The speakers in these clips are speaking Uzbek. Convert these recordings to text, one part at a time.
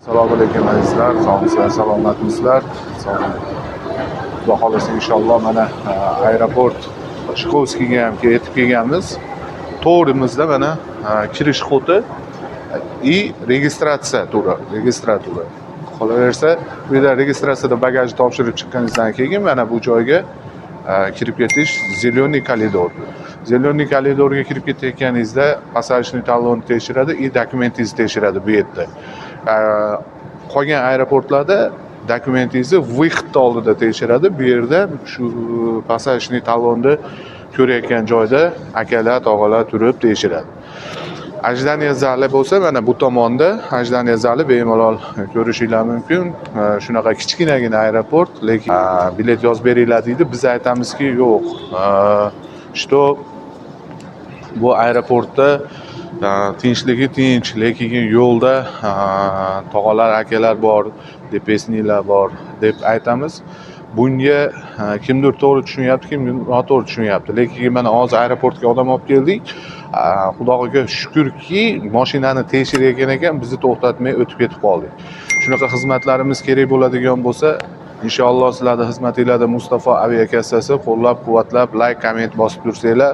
Assalomu alaykum azizlar, sog'misizlar, salomatmisizlar? Xudo xolasa inshaalloh mana aeroport Chkovskiyga ham yetib kelganmiz. To'g'rimizda mana kirish kodi и registratsiya turi, registratura. Qolaversa, bu yerda registratsiyada bagajni topshirib chiqqaningizdan keyin mana bu joyga kirib ketish zelyoniy koridor. Zelyoniy koridorga kirib ketayotganingizda passajniy talonni tekshiradi и dokumentingizni tekshiradi bu yerda. Qolgan aeroportlarda dokumentingizni выходni oldida tekshiradi. Bu yerda shu passajniy talonni ko'rayotgan joyda akalar, tog'alar turib tekshiradi. Ajdaniya zali bo'lsa mana bu tomonda ajdaniya zali bemalol ko'rishinglar mumkin. Shunaqa kichkinagina aeroport, lekin bilet yozib beringlar deydi. Biz aytamizki, yo'q. Что bu aeroportda tinchligi tinch, lekin yo'lda tog'alar, akalar bor, depesnilar bor deb aytamiz. Bunga kimdir to'g'ri tushunyapti, kimdir noto'g'ri tushunyapti. Lekin mana hozir aeroportga odam olib keldik. Xudoga shukrki, mashinani tekshirayotgan ekan, bizni to'xtatmay o'tib ketib qoldik. Shunaqa xizmatlarimiz kerak bo'ladigan bo'lsa, inshaalloh sizlarni xizmatingizda Mustafa aviakassasi qo'llab-quvvatlab, like, komment bosib tursanglar,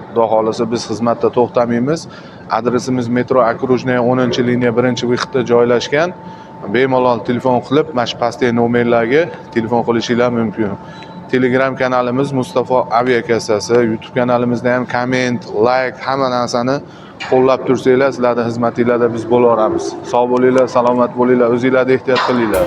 Xudo xolasa biz xizmatda to'xtamaymiz. Adresimiz metro Okrujnaya 10-liniya 1-vyixda joylashgan. Bemalol telefon qilib, mana shu pastdagi nomerlarga telefon qilishinglar mumkin. Telegram kanalimiz Mustafa aviakassasi, YouTube kanalimizda ham komment, like, hamma narsani qo'llab tursanglar, sizlarning xizmatingizda biz bo'laveramiz. Sog' bo'linglar, salomat bo'linglar, o'zingizlarga ehtiyot qilinglar.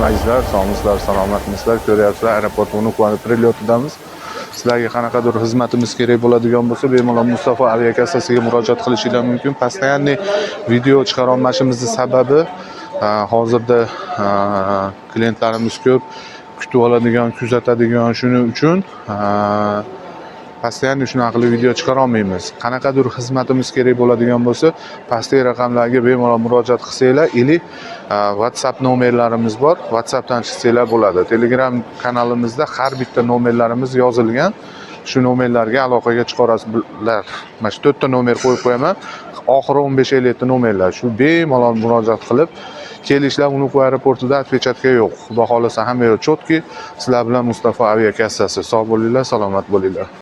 Azizlar, sog'misizlar, salomatmisizlar? Ko'ryapsizlar, aeroport Внуково prilyotidamiz. Sizlarga qanaqadir xizmatimiz kerak bo'ladigan bo'lsa, bemalol Mustafa aviakassasiga murojaat qilishinglar mumkin. Постоянный video chiqara olmashimizning sababi hozirda klientlarimiz ko'p, kutib oladigan, kuzatadigan, shuning uchun Постоянно shunaqa qilib video chiqara olmaymiz. Qanaqadir xizmatimiz kerak bo'ladigan bo'lsa, pastdagi raqamlarga bemalol murojaat qilsanglar, ili WhatsApp nomerlarimiz bor. WhatsAppdan chizsanglar bo'ladi. Telegram kanalimizda har bitta nomerlarimiz yozilgan. Shu nomerlarga aloqaga chiqarasizlar. Mana shu 4 ta nomer qo'yib qo'yaman. Oxiri 15-50 ta nomerlar. Shu bemalol murojaat qilib kelishlar. Внуково aeroportida отпечатка yo'q. Xudo xolasa hamma yo'l chotki, sizlar bilan Mustafa aviakassasi. Sog' bo'linglar, salomat bo'linglar.